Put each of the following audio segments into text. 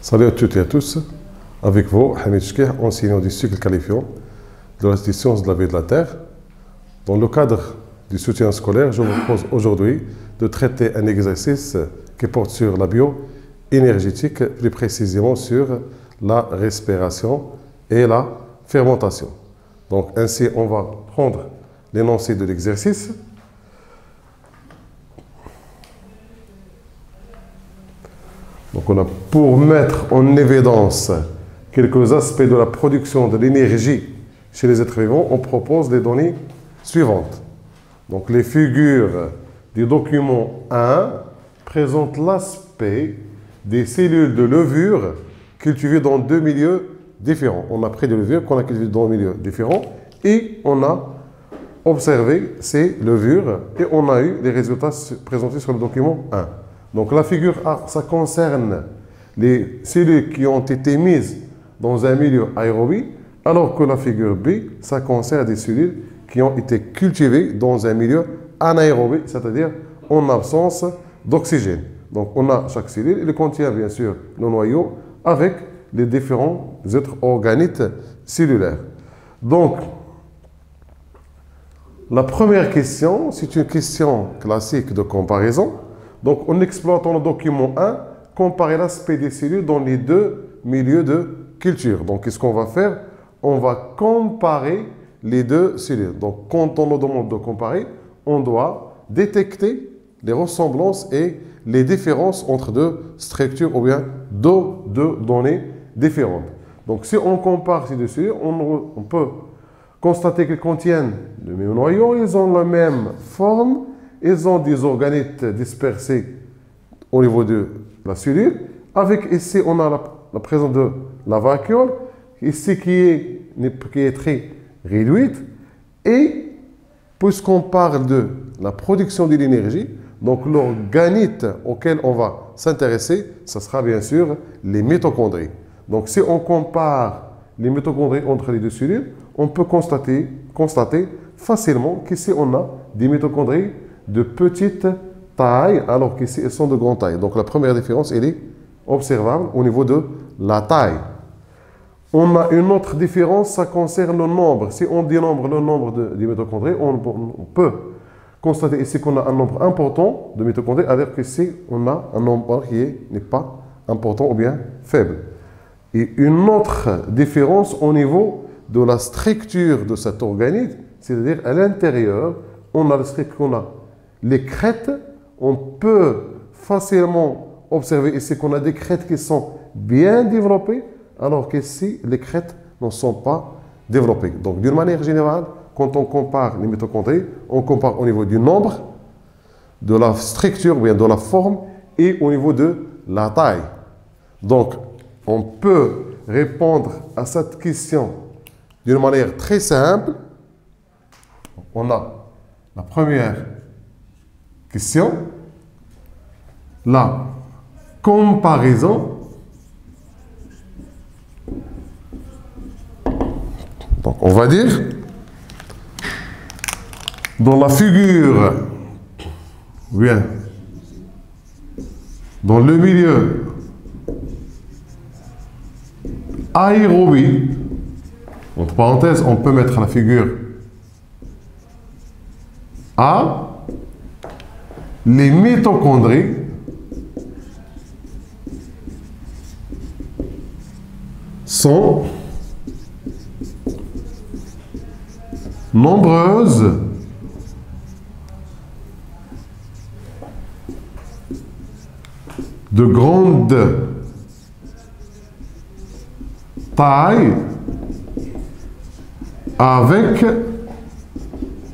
Salut à toutes et à tous, avec vous, Hamid Chkih, enseignant du cycle qualifiant de la sciences de la vie et de la Terre. Dans le cadre du soutien scolaire, je vous propose aujourd'hui de traiter un exercice qui porte sur la bioénergétique, plus précisément sur la respiration et la fermentation. Donc ainsi, on va prendre l'énoncé de l'exercice. Donc on a pour mettre en évidence quelques aspects de la production de l'énergie chez les êtres vivants, on propose les données suivantes. Donc les figures du document 1 présentent l'aspect des cellules de levure cultivées dans deux milieux différents. On a pris des levures qu'on a cultivées dans deux milieux différents et on a observé ces levures et on a eu les résultats présentés sur le document 1. Donc la figure A, ça concerne les cellules qui ont été mises dans un milieu aérobie, alors que la figure B, ça concerne des cellules qui ont été cultivées dans un milieu anaérobie, c'est-à-dire en absence d'oxygène. Donc on a chaque cellule, elle contient bien sûr le noyau avec les différents autres organites cellulaires. Donc la première question, c'est une question classique de comparaison. Donc, en exploitant le document 1, comparer l'aspect des cellules dans les deux milieux de culture. Donc, qu'est-ce qu'on va faire? On va comparer les deux cellules. Donc, quand on nous demande de comparer, on doit détecter les ressemblances et les différences entre deux structures ou bien deux données différentes. Donc, si on compare ces deux cellules, on peut constater qu'elles contiennent le même noyau, ils ont la même forme. Ils ont des organites dispersés au niveau de la cellule. Avec ici, on a la présence de la vacuole, ici qui est très réduite. Et puisqu'on parle de la production de l'énergie, donc l'organite auquel on va s'intéresser, ce sera bien sûr les mitochondries. Donc si on compare les mitochondries entre les deux cellules, on peut constater facilement qu'ici on a des mitochondries de petite taille, alors qu'ici, elles sont de grande taille. Donc, la première différence, elle est observable au niveau de la taille. On a une autre différence, ça concerne le nombre. Si on dénombre le nombre de mitochondries, on peut constater ici qu'on a un nombre important de mitochondries, alors qu'ici, on a un nombre qui n'est pas important ou bien faible. Et une autre différence au niveau de la structure de cet organite, c'est-à-dire à l'intérieur, on a la structure qu'on a. Les crêtes, on peut facilement observer ici qu'on a des crêtes qui sont bien développées, alors qu'ici, les crêtes ne sont pas développées. Donc, d'une manière générale, quand on compare les mitochondries, on compare au niveau du nombre, de la structure, ou bien de la forme, et au niveau de la taille. Donc, on peut répondre à cette question d'une manière très simple. On a la première question, la comparaison. Donc, on va dire, dans la figure, bien, dans le milieu aérobie, entre parenthèses, on peut mettre la figure A. Les mitochondries sont nombreuses de grande taille avec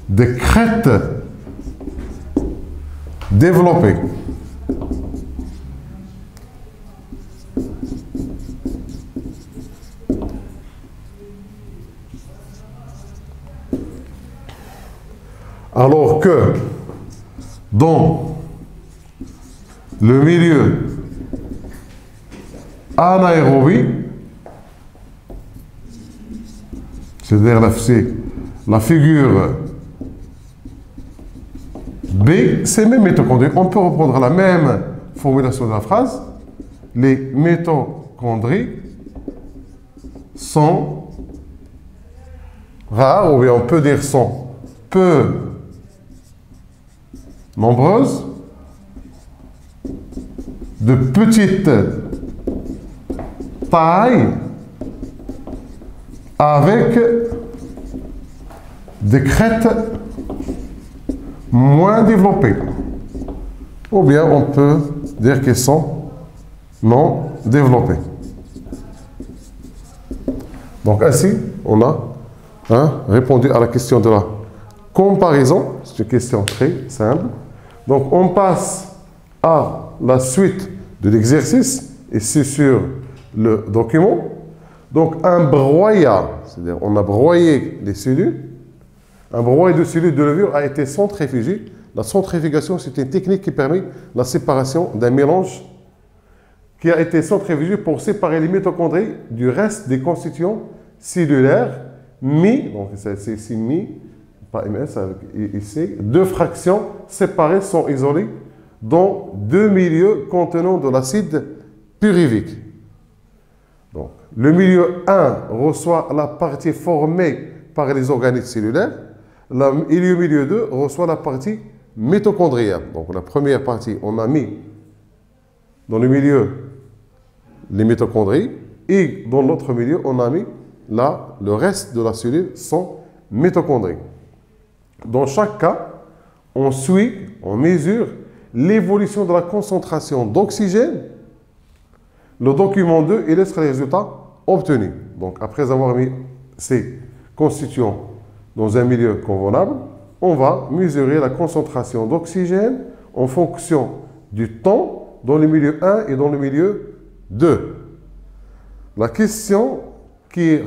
des crêtes développées. Alors que dans le milieu anaérobie, c'est-à-dire la figure B, c'est même mitochondries. On peut reprendre la même formulation de la phrase. Les mitochondries mitochondries sont rares, ou bien on peut dire sont peu nombreuses, de petite taille, avec des crêtes moins développées. Ou bien on peut dire qu'elles sont non développées. Donc ainsi, on a répondu à la question de la comparaison. C'est une question très simple. Donc on passe à la suite de l'exercice, et c'est sur le document. Donc un broyat, c'est-à-dire on a broyé les cellules. Un broyat de cellules de levure a été centrifugé. La centrifugation, c'est une technique qui permet la séparation d'un mélange qui a été centrifugé pour séparer les mitochondries du reste des constituants cellulaires. Donc c'est ici mi, pas ms, avec ici, deux fractions séparées sont isolées dans deux milieux contenant de l'acide pyruvique. Donc, le milieu 1 reçoit la partie formée par les organismes cellulaires, et le milieu 2 reçoit la partie mitochondriale. Donc la première partie, on a mis dans le milieu les mitochondries, et dans l'autre milieu, on a mis le reste de la cellule sans mitochondries. Dans chaque cas, on suit, on mesure l'évolution de la concentration d'oxygène. Le document 2 illustre les résultats obtenus. Donc, après avoir mis ces constituants dans un milieu convenable, on va mesurer la concentration d'oxygène en fonction du temps dans le milieu 1 et dans le milieu 2. La question qui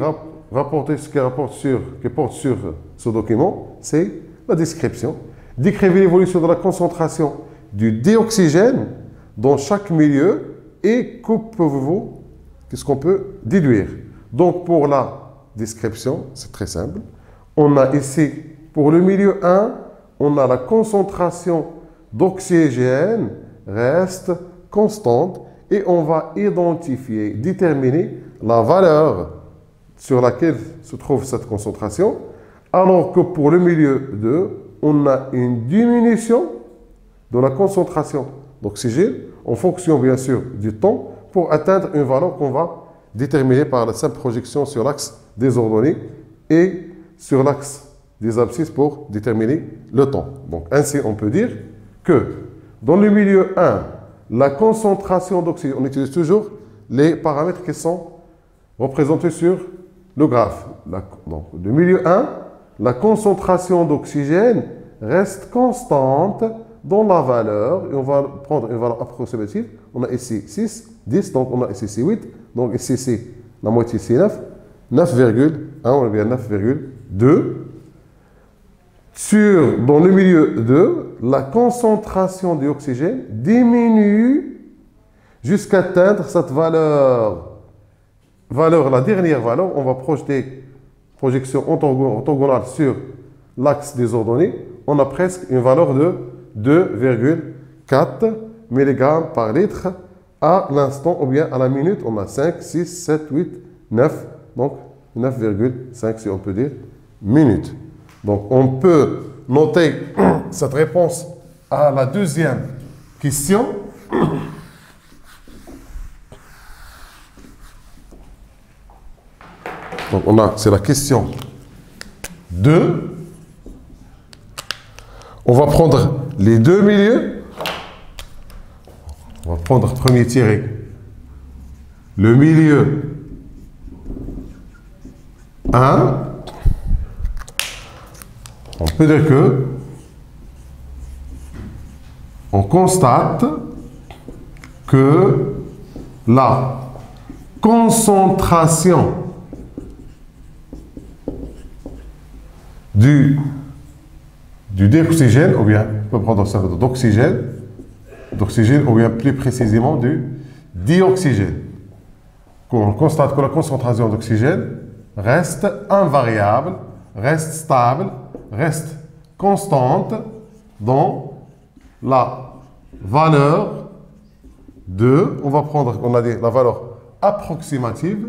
porte sur ce document, c'est la description. Décrivez l'évolution de la concentration du dioxygène dans chaque milieu et qu'est-ce qu'on peut déduire. Donc pour la description, c'est très simple. On a ici, pour le milieu 1, on a la concentration d'oxygène reste constante et on va identifier, déterminer la valeur sur laquelle se trouve cette concentration, alors que pour le milieu 2, on a une diminution de la concentration d'oxygène en fonction bien sûr du temps pour atteindre une valeur qu'on va déterminer par la simple projection sur l'axe des ordonnées et sur l'axe des abscisses pour déterminer le temps. Donc ainsi on peut dire que dans le milieu 1, la concentration d'oxygène, on utilise toujours les paramètres qui sont représentés sur le graphe. Donc le milieu 1, la concentration d'oxygène reste constante dans la valeur, et on va prendre une valeur approximative. On a ici 6, 10, donc on a ici 8, donc ici c'est la moitié, c'est 9, 9,1, on est bien 9,2. Dans le milieu 2, la concentration d'oxygène diminue jusqu'à atteindre cette valeur. La dernière valeur, on va projeter projection orthogonale sur l'axe des ordonnées. On a presque une valeur de 2,4 mg par litre à l'instant ou bien à la minute. On a 5, 6, 7, 8, 9, donc 9,5 si on peut dire minutes. Donc on peut noter cette réponse à la deuxième question. Donc c'est la question 2. On va prendre les deux milieux. On va prendre premier tiré. Le milieu 1. On peut dire que on constate que la concentration du dioxygène, ou bien on peut prendre ça d'oxygène, ou bien plus précisément du dioxygène. On constate que la concentration d'oxygène reste invariable, reste stable, reste constante dans la valeur de, on va prendre, on a dit la valeur approximative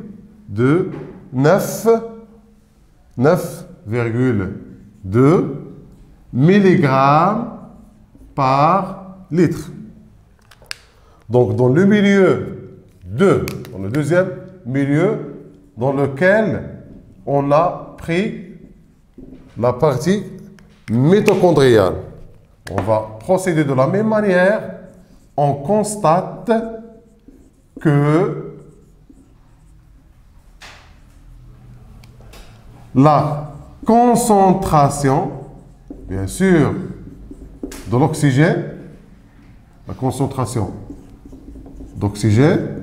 de 9,2 mg par litre. Donc, dans le milieu 2, dans le deuxième milieu, dans lequel on a pris la partie mitochondriale. On va procéder de la même manière. On constate que la concentration, bien sûr, de l'oxygène, la concentration d'oxygène,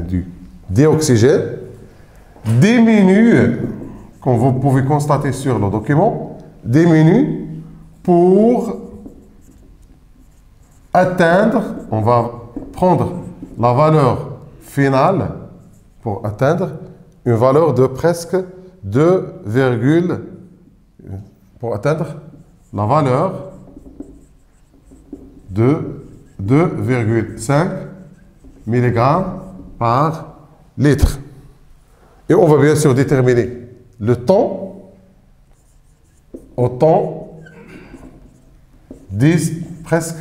du dioxygène, diminue, comme vous pouvez constater sur le document, diminue pour atteindre, on va prendre la valeur finale pour atteindre une valeur de presque 2, pour atteindre la valeur de 2,5 mg par litre. Et on va bien sûr déterminer le temps au temps 10, presque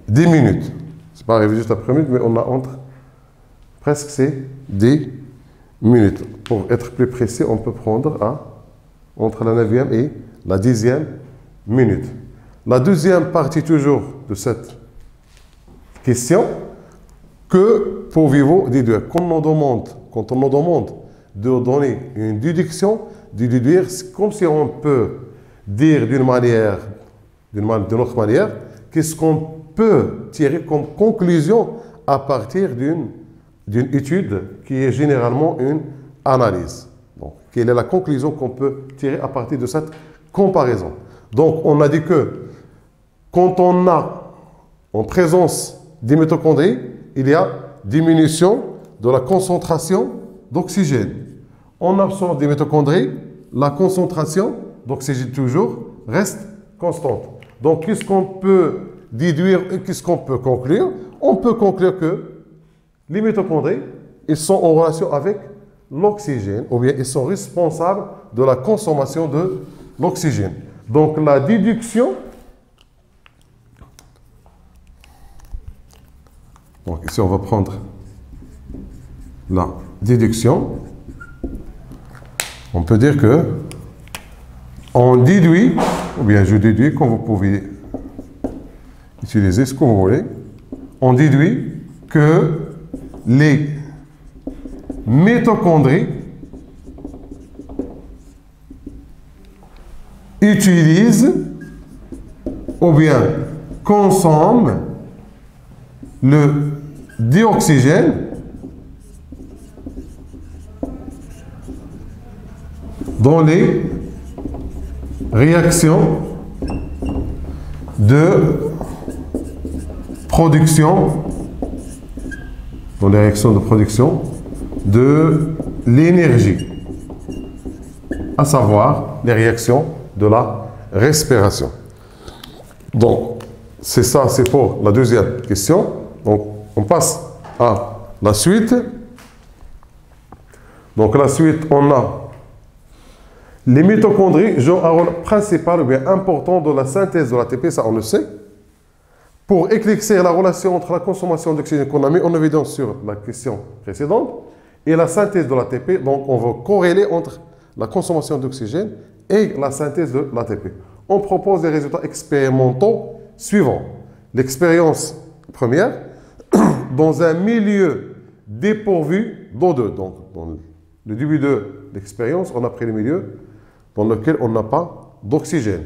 10 minutes. C'est pas arrivé juste après minute, mais on a entre presque ces 10 minutes. Pour être plus précis, on peut prendre entre la 9e et la 10e minute. La deuxième partie toujours de cette question, que pouvez-vous déduire? Quand on nous demande de donner une déduction, de déduire, c'est comme si on peut dire d'une autre manière, qu'est-ce qu'on peut tirer comme conclusion à partir d'une étude qui est généralement une analyse. Donc, quelle est la conclusion qu'on peut tirer à partir de cette comparaison? Donc, on a dit que quand on a en présence des mitochondries, il y a diminution de la concentration d'oxygène. En absence des mitochondries, la concentration d'oxygène toujours reste constante. Donc, qu'est-ce qu'on peut déduire, qu'est-ce qu'on peut conclure? On peut conclure que les mitochondries, ils sont en relation avec l'oxygène, ou bien ils sont responsables de la consommation de l'oxygène. Donc, la déduction, donc ici on va prendre la déduction, on peut dire que on déduit, ou bien je déduis, comme vous pouvez utiliser ce que vous voulez, on déduit que les mitochondries utilisent ou bien consomment le dioxygène dans les réactions de production, de l'énergie, à savoir les réactions de la respiration. Donc, c'est ça, c'est pour la deuxième question. Donc, on passe à la suite. Donc, la suite, on a les mitochondries jouent un rôle principal ou bien important dans la synthèse de l'ATP, ça on le sait. Pour éclaircir la relation entre la consommation d'oxygène qu'on a mis en évidence sur la question précédente et la synthèse de l'ATP, donc on va corréler entre la consommation d'oxygène et la synthèse de l'ATP. On propose des résultats expérimentaux suivants. L'expérience première, dans un milieu dépourvu d'O2. Donc, dans le début de l'expérience, on a pris le milieu dans lequel on n'a pas d'oxygène.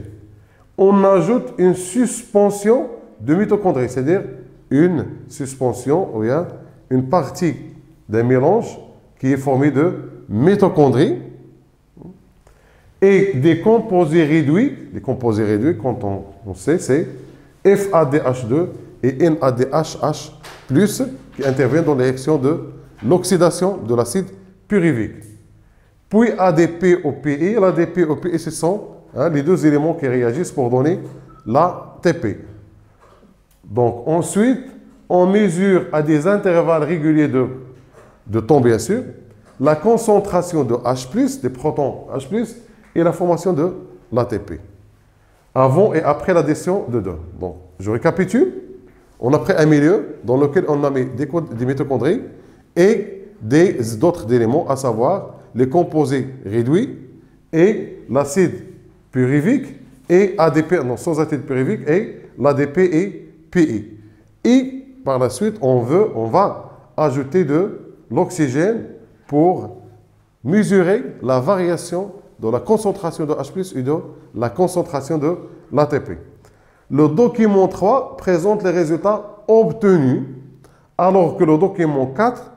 On ajoute une suspension de mitochondries, c'est-à-dire une suspension, ou bien une partie d'un mélange qui est formé de mitochondries et des composés réduits. Les composés réduits, quand on sait, c'est FADH2 et NADHH+, qui interviennent dans les réactions de l'oxydation de l'acide pyruvique. Puis ADP-OPI. L'ADP-OPI, ce sont les deux éléments qui réagissent pour donner l'ATP. Donc ensuite, on mesure à des intervalles réguliers de temps, bien sûr, la concentration de H+, des protons H+, et la formation de l'ATP. Avant et après l'addition de deux. Donc, je récapitule. On a pris un milieu dans lequel on a mis des mitochondries et d'autres éléments, à savoir les composés réduits et l'acide pyruvique et ADP, non, sans acide pyruvique, et l'ADP et PI. Et par la suite, on va ajouter de l'oxygène pour mesurer la variation de la concentration de H+, et de la concentration de l'ATP. Le document 3 présente les résultats obtenus, alors que le document 4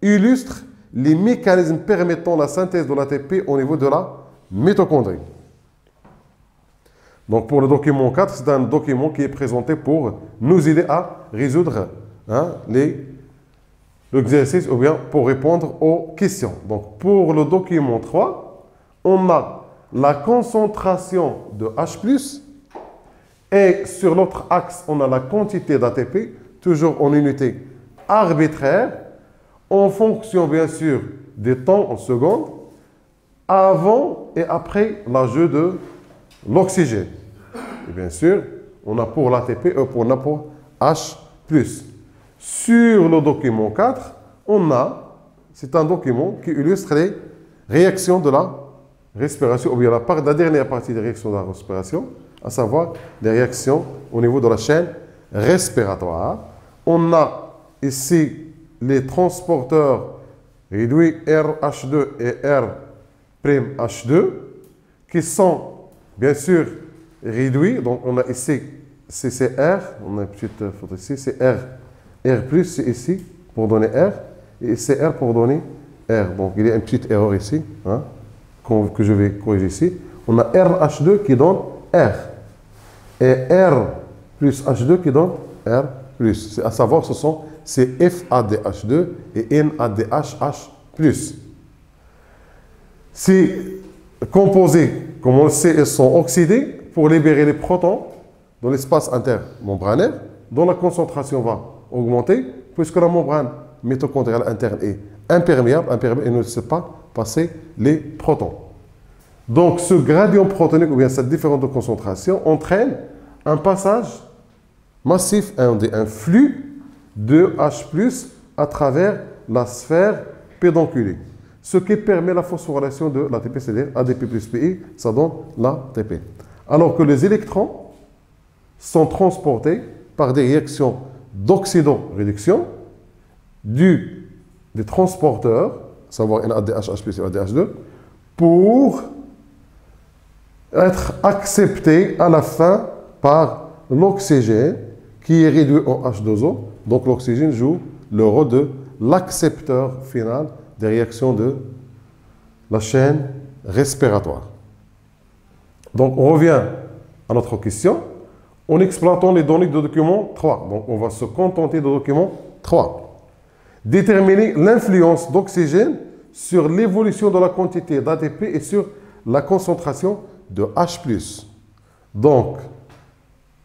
illustre les mécanismes permettant la synthèse de l'ATP au niveau de la mitochondrie. Donc pour le document 4, c'est un document qui est présenté pour nous aider à résoudre l'exercice ou bien pour répondre aux questions. Donc pour le document 3, on a la concentration de H+, et sur l'autre axe, on a la quantité d'ATP, toujours en unité arbitraire, en fonction bien sûr des temps en secondes, avant et après l'ajout de l'oxygène. Et bien sûr, on a pour l'ATP et on a pour H+. Sur le document 4, c'est un document qui illustre les réactions de la respiration, ou bien la dernière partie des réactions de la respiration, à savoir les réactions au niveau de la chaîne respiratoire. On a ici les transporteurs réduits RH2 et R'H2 qui sont bien sûr réduits. Donc on a ici CCR, on a une petite photo ici, c'est R+, c'est ici pour donner R, et c'est R pour donner R. Donc il y a une petite erreur ici, que je vais corriger ici. On a RH2 qui donne R. Et R plus H2 qui donne R+. À savoir, c'est FADH2 et NADHH+. Ces composés, comme on le sait, ils sont oxydés pour libérer les protons dans l'espace intermembranaire, dont la concentration va augmenter, puisque la membrane mitochondriale interne est imperméable et ne laisse pas passer les protons. Donc, ce gradient protonique, ou bien cette différence de concentration, entraîne un passage massif, un flux de H+, à travers la sphère pédonculée. Ce qui permet la phosphorylation de l'ATP, c'est-à-dire ADP plus PI, ça donne l'ATP. Alors que les électrons sont transportés par des réactions d'oxydoréduction des transporteurs, à savoir NADHH plus et ADH2, pour être acceptés à la fin par l'oxygène qui est réduit en H2O. Donc l'oxygène joue le rôle de l'accepteur final des réactions de la chaîne respiratoire. Donc on revient à notre question en exploitant les données de document 3. Donc on va se contenter de document 3. Déterminer l'influence d'oxygène sur l'évolution de la quantité d'ATP et sur la concentration de H+. Donc,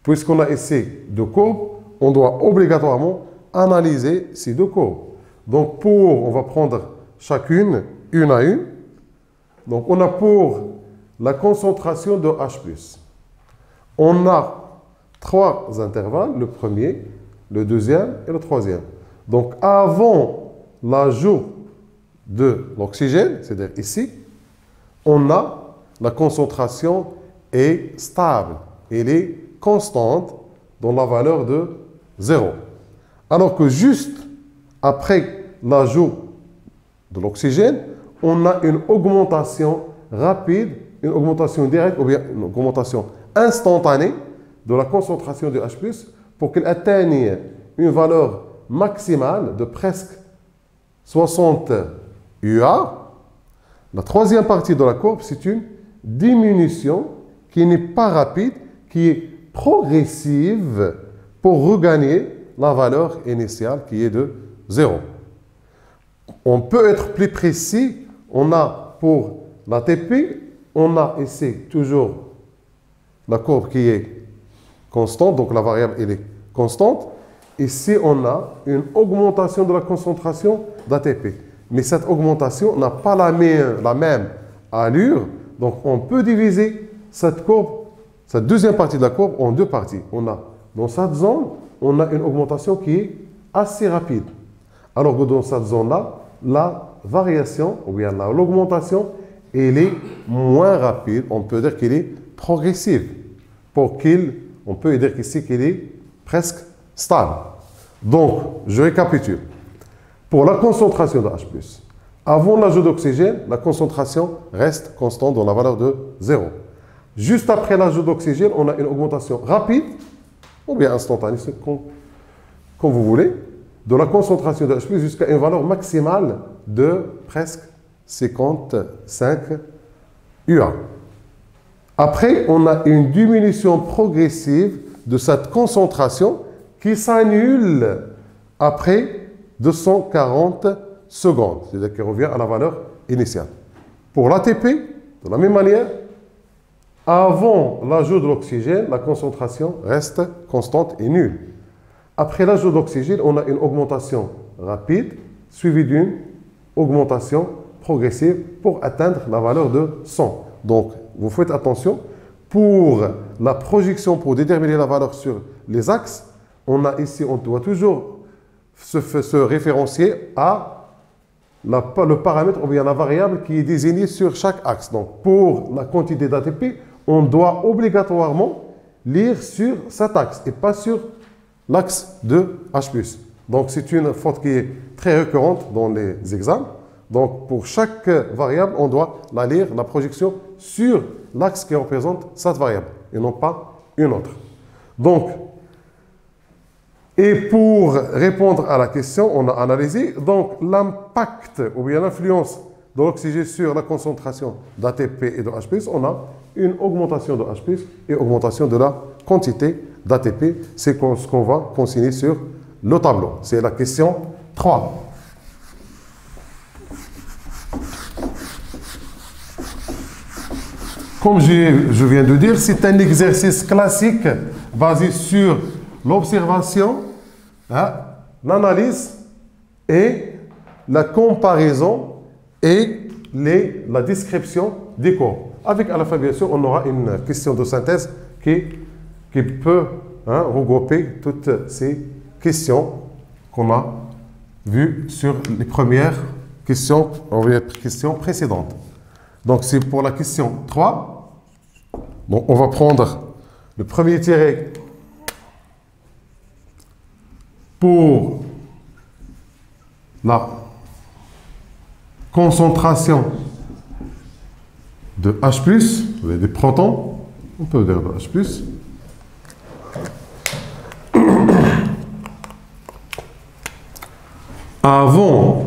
puisqu'on a ici deux courbes, on doit obligatoirement analyser ces deux courbes. Donc, on va prendre chacune, une à une. Donc, on a pour la concentration de H+. On a trois intervalles, le premier, le deuxième et le troisième. Donc, avant l'ajout de l'oxygène, c'est-à-dire ici, on a la concentration est stable. Elle est constante dans la valeur de 0. Alors que juste après l'ajout de l'oxygène, on a une augmentation rapide, une augmentation directe ou bien une augmentation instantanée de la concentration de H+, pour qu'elle atteigne une valeur maximale de presque 60 UA. La troisième partie de la courbe, c'est une diminution qui n'est pas rapide, qui est progressive pour regagner la valeur initiale qui est de 0. On peut être plus précis. On a pour l'ATP, on a ici toujours la courbe qui est constante, donc la variable elle est constante. ici, on a une augmentation de la concentration d'ATP. Mais cette augmentation n'a pas la même allure. Donc, on peut diviser cette courbe, cette deuxième partie de la courbe, en deux parties. On a, dans cette zone, on a une augmentation qui est assez rapide. Alors que dans cette zone-là, la variation, ou bien l'augmentation, elle est moins rapide. On peut dire qu'elle est progressive. On peut dire ici qu'elle est presque stable. Donc, je récapitule. Pour la concentration de H+, avant l'ajout d'oxygène, la concentration reste constante dans la valeur de 0. Juste après l'ajout d'oxygène, on a une augmentation rapide, ou bien instantanée, comme vous voulez, de la concentration de H+, jusqu'à une valeur maximale de presque 55 UA. Après, on a une diminution progressive de cette concentration qui s'annule après 240 secondes, c'est-à-dire qui revient à la valeur initiale. Pour l'ATP, de la même manière, avant l'ajout de l'oxygène, la concentration reste constante et nulle. Après l'ajout d'oxygène, on a une augmentation rapide, suivie d'une augmentation progressive pour atteindre la valeur de 100. Donc, vous faites attention, pour la projection, pour déterminer la valeur sur les axes, on doit toujours se référencier à le paramètre ou bien la variable qui est désignée sur chaque axe. Donc, pour la quantité d'ATP, on doit obligatoirement lire sur cet axe et pas sur l'axe de H+. Donc, c'est une faute qui est très récurrente dans les examens. Donc, pour chaque variable, on doit la lire, la projection, sur l'axe qui représente cette variable et non pas une autre. Donc, et pour répondre à la question, on a analysé donc l'impact ou bien l'influence de l'oxygène sur la concentration d'ATP et de H+. On a une augmentation de H+, et augmentation de la quantité d'ATP. C'est ce qu'on va consigner sur le tableau. C'est la question 3. Comme je viens de dire, c'est un exercice classique basé sur l'observation, l'analyse et la comparaison et la description des cours. Avec à la fin, bien sûr, on aura une question de synthèse qui peut regrouper toutes ces questions qu'on a vues sur les premières questions précédentes. Donc, c'est pour la question 3. Donc, on va prendre le premier tiré pour la concentration de H+, des protons, on peut dire de H+. Avant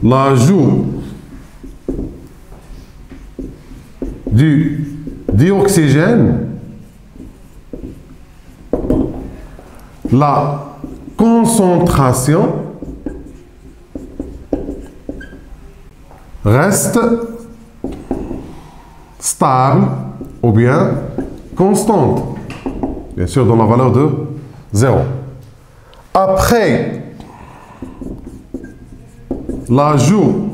l'ajout du dioxygène, la concentration reste stable ou bien constante, bien sûr dans la valeur de 0. Après l'ajout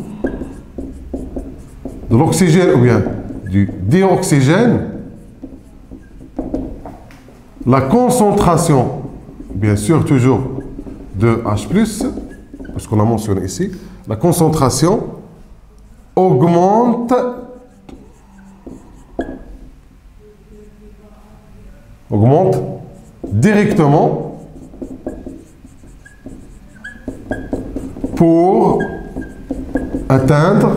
de l'oxygène ou bien du dioxygène, la concentration, bien sûr toujours de H+, parce qu'on a mentionné ici, la concentration augmente directement pour atteindre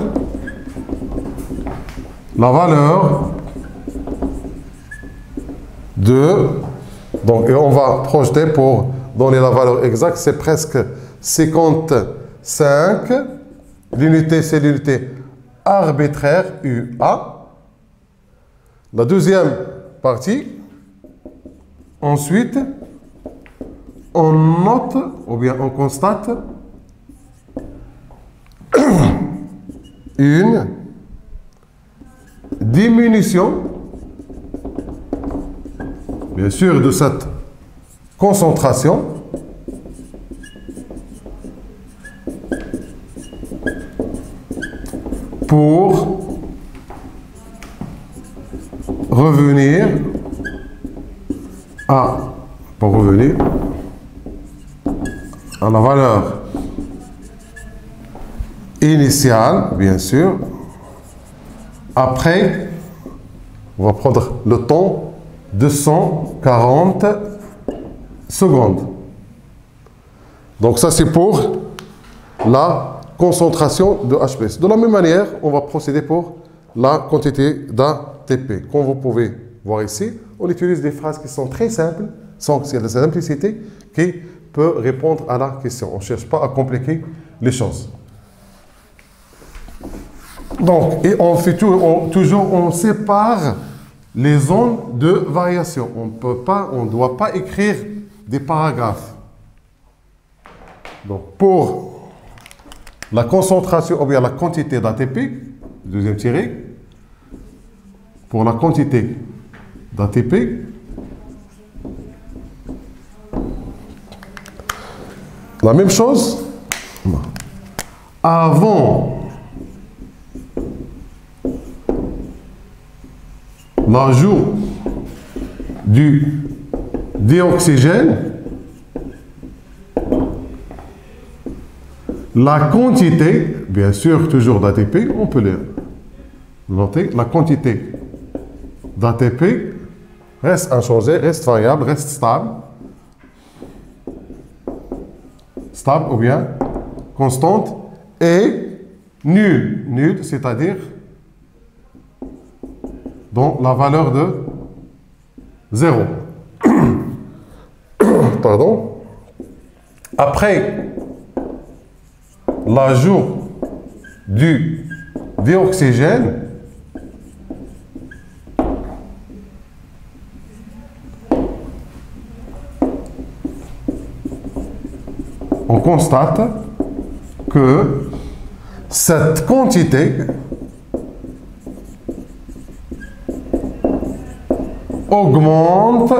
la valeur de... Donc, et on va projeter pour donner la valeur exacte, c'est presque 55. L'unité, c'est l'unité arbitraire, UA. La deuxième partie, ensuite, on note, ou bien on constate, une diminution, bien sûr, de cette concentration pour revenir à la valeur initiale, bien sûr. Après, on va prendre le temps 240 secondes. Donc ça, c'est pour la concentration de H+. De la même manière, on va procéder pour la quantité d'ATP. Comme vous pouvez voir ici, on utilise des phrases qui sont très simples, sans qu'il y ait de simplicité, qui peut répondre à la question. On ne cherche pas à compliquer les choses. Donc, et on fait toujours, on sépare les zones de variation. On ne doit pas écrire des paragraphes. Donc, pour la concentration, ou bien la quantité d'ATP, deuxième tiré, pour la quantité d'ATP, la même chose, avant l'ajout du dioxygène, la quantité, bien sûr, toujours d'ATP, on peut le noter, la quantité d'ATP reste inchangée, reste variable, reste stable. Stable ou bien constante et nulle. Nulle, c'est-à-dire dans la valeur de 0. Pardon. Après l'ajout du dioxygène, on constate que cette quantité augmente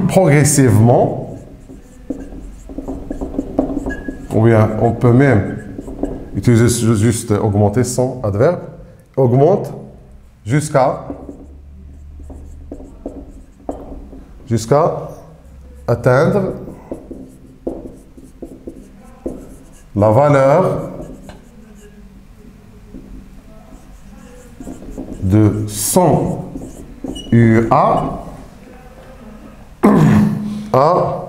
progressivement, ou bien on peut même utiliser juste augmenter sans adverbe, augmente jusqu'à atteindre la valeur de 100 UA à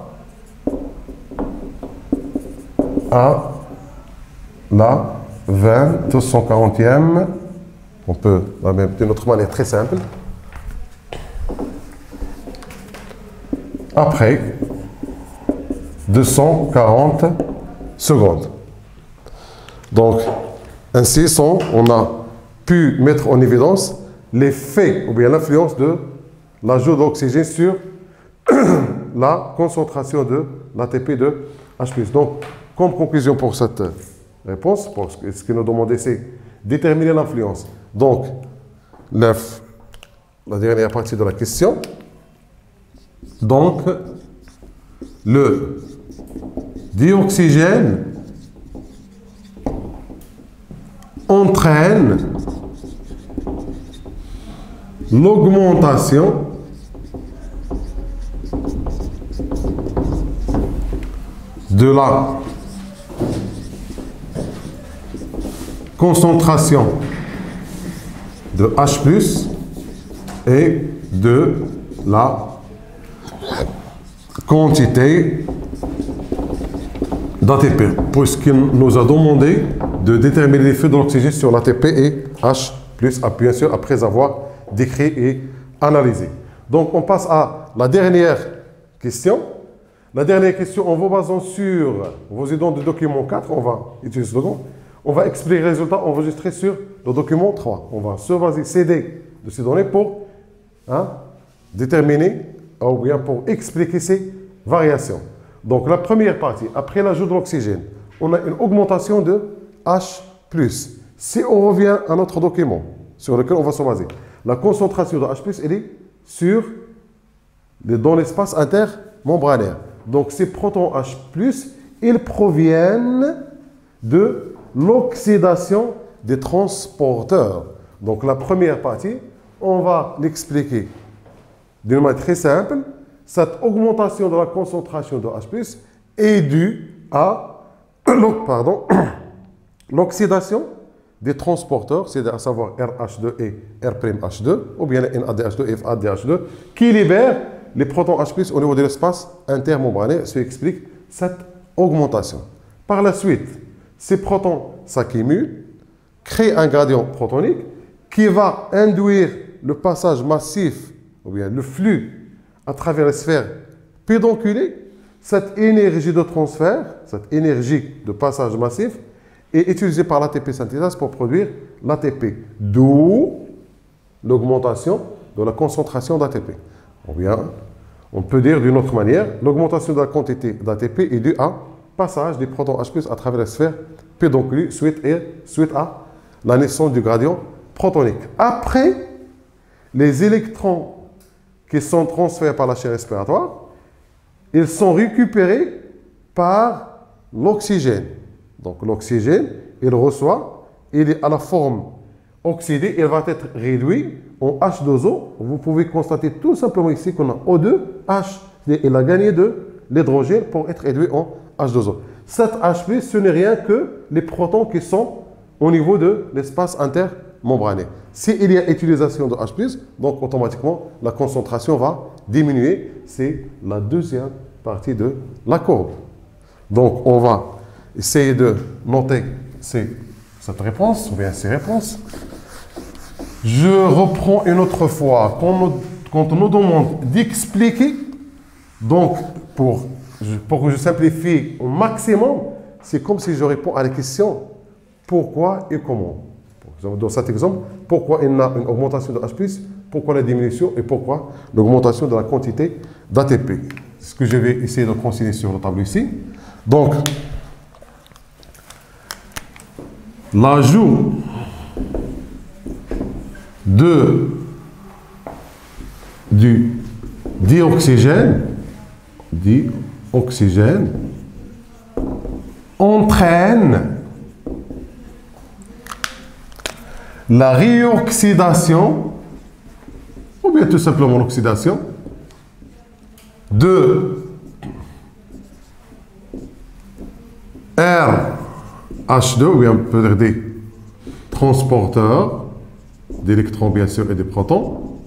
la 240e. On peut, d'une autre manière très simple, après 240 secondes. Donc, ainsi, on a pu mettre en évidence l'effet ou bien l'influence de l'ajout d'oxygène sur la concentration de l'ATP de H+. Donc, comme conclusion pour cette réponse, parce que ce que nous demandons, c'est déterminer l'influence. Donc, la dernière partie de la question. Donc, le dioxygène entraîne l'augmentation de la concentration de H+ et de la quantité d'ATP, puisqu'il nous a demandé de déterminer l'effet de l'oxygène sur l'ATP et H+, bien sûr, après avoir décrit et analysé. Donc, on passe à la dernière question. La dernière question, en vous basant sur vos aidants du document 4, on va utiliser ce document, on va expliquer les résultats enregistrés sur le document 3. On va se baser, s'aider de ces données pour déterminer ou bien pour expliquer ces variations. Donc, la première partie, après l'ajout de l'oxygène, on a une augmentation de H+. Si on revient à notre document sur lequel on va se baser, la concentration de H+, elle est sur dans l'espace intermembranaire. Donc ces protons H+, ils proviennent de l'oxydation des transporteurs. Donc la première partie, on va l'expliquer d'une manière très simple. Cette augmentation de la concentration de H+, est due à l'oxydation des transporteurs, c'est-à-dire à savoir RH2 et R'H2, ou bien NADH2 et FADH2, qui libèrent les protons H+, au niveau de l'espace intermembranaire, ce qui explique cette augmentation. Par la suite, ces protons s'accumulent, créent un gradient protonique qui va induire le passage massif, ou bien le flux à travers les sphères pédonculées. Cette énergie de transfert, cette énergie de passage massif, est utilisée par l'ATP synthétase pour produire l'ATP, d'où l'augmentation de la concentration d'ATP. Ou bien, on peut dire d'une autre manière, l'augmentation de la quantité d'ATP est due à passage des protons H+ à travers la sphère pédonculée suite à la naissance du gradient protonique. Après, les électrons qui sont transférés par la chaîne respiratoire, ils sont récupérés par l'oxygène. Donc l'oxygène, il reçoit, il est à la forme oxydée, il va être réduit en H2O. Vous pouvez constater tout simplement ici qu'on a O2, H. Il a gagné de l'hydrogène pour être réduit en H2O. Cet H+, ce n'est rien que les protons qui sont au niveau de l'espace intermembranaire. S'il y a utilisation de H+, donc automatiquement la concentration va diminuer. C'est la deuxième partie de la courbe. Donc on va essayer de noter cette réponse, ou bien ces réponses. Je reprends une autre fois. Quand on nous demande d'expliquer, donc pour que je simplifie au maximum, c'est comme si je réponds à la question pourquoi et comment. Dans cet exemple, pourquoi il y a une augmentation de H+, pourquoi la diminution et pourquoi l'augmentation de la quantité d'ATP. C'est ce que je vais essayer de consigner sur le tableau ici. Donc, l'ajout du dioxygène entraîne la réoxydation, ou bien tout simplement l'oxydation, de RH2, ou bien peut-être des transporteurs d'électrons bien sûr et des protons.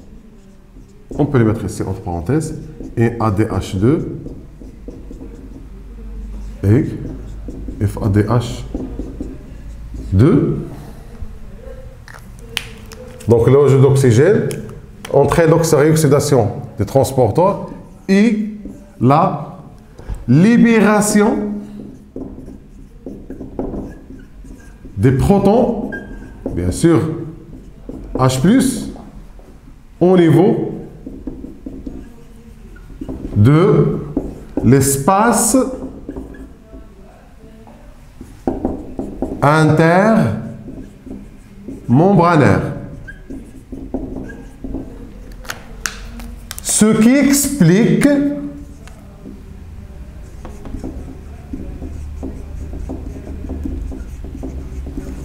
On peut les mettre ici entre parenthèses, et ADH2 et FADH2. Donc l'ajout d'oxygène entraîne donc sa réoxydation des transporteurs et la libération des protons, bien sûr H+, au niveau de l'espace intermembranaire. Ce qui explique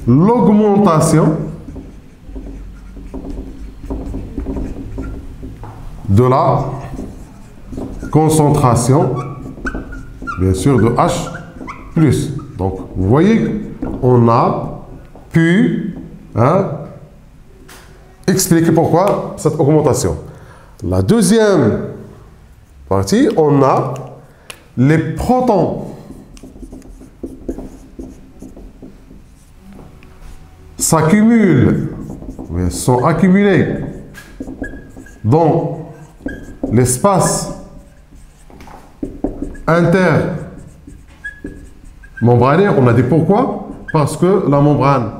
l'augmentation de la concentration, bien sûr, de H+. Donc, vous voyez, on a pu expliquer pourquoi cette augmentation. La deuxième partie, on a les protons s'accumulent, sont accumulés dans l'espace intermembranaire. On a dit pourquoi? Parce que la membrane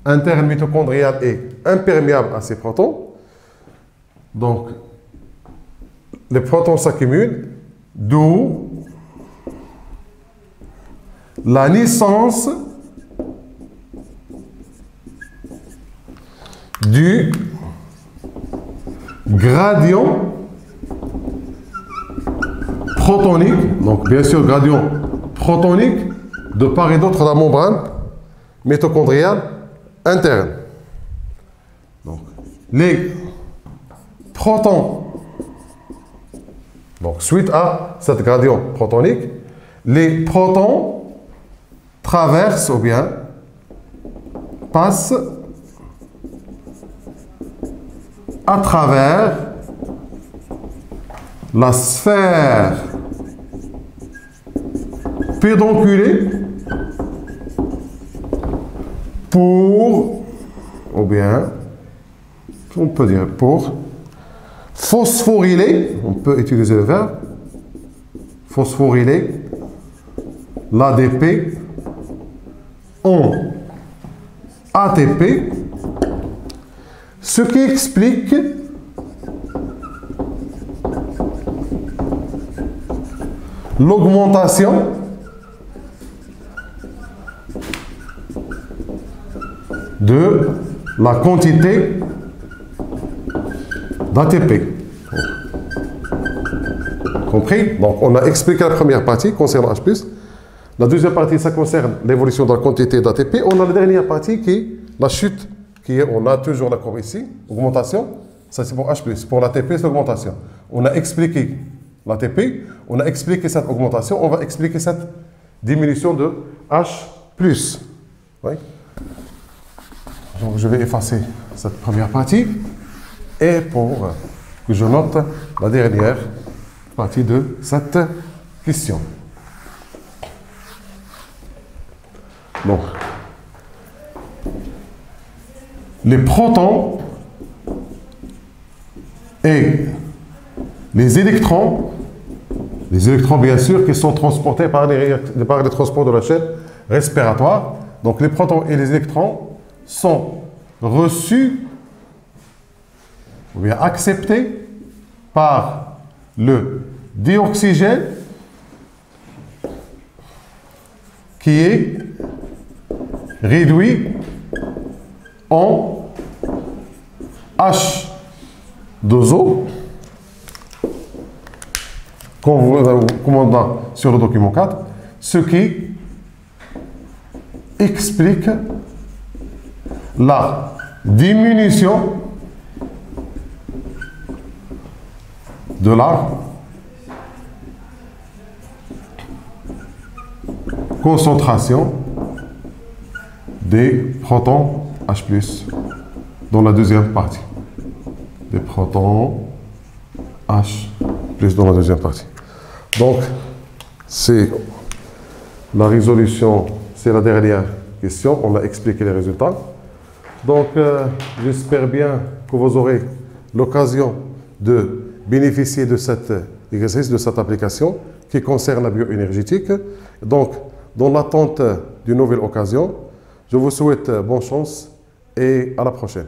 interne mitochondriale est imperméable à ces protons. Donc, les protons s'accumulent, d'où la naissance du gradient protonique, donc bien sûr gradient protonique de part et d'autre de la membrane mitochondriale interne. Donc, les protons, donc suite à cette gradient protonique, les protons traversent ou bien passent à travers la sphère pédonculée pour, ou bien, on peut dire pour, phosphoryler, on peut utiliser le verbe, phosphoryler l'ADP en ATP, ce qui explique l'augmentation de la quantité d'ATP. Compris? Donc, on a expliqué la première partie concernant H+. La deuxième partie, ça concerne l'évolution de la quantité d'ATP. On a la dernière partie qui est la chute, qui est, on a toujours la courbe ici, augmentation. Ça, c'est pour H+. Pour l'ATP, c'est l'augmentation. On a expliqué l'ATP, on a expliqué cette augmentation, on va expliquer cette diminution de H+. Oui. Donc, je vais effacer cette première partie et pour que je note la dernière partie de cette question. Donc, les protons et les électrons bien sûr, qui sont transportés par les transports de la chaîne respiratoire. Donc, les protons et les électrons sont reçus ou bien acceptés par le dioxygène qui est réduit en H2O, comme on a sur le document 4, ce qui explique la diminution de la concentration des protons H+, dans la deuxième partie. Des protons H+ dans la deuxième partie. Donc, c'est la résolution, c'est la dernière question. On a expliqué les résultats. Donc, j'espère bien que vous aurez l'occasion de bénéficier de cet exercice, de cette application qui concerne la bioénergétique. Donc, dans l'attente d'une nouvelle occasion, je vous souhaite bonne chance et à la prochaine.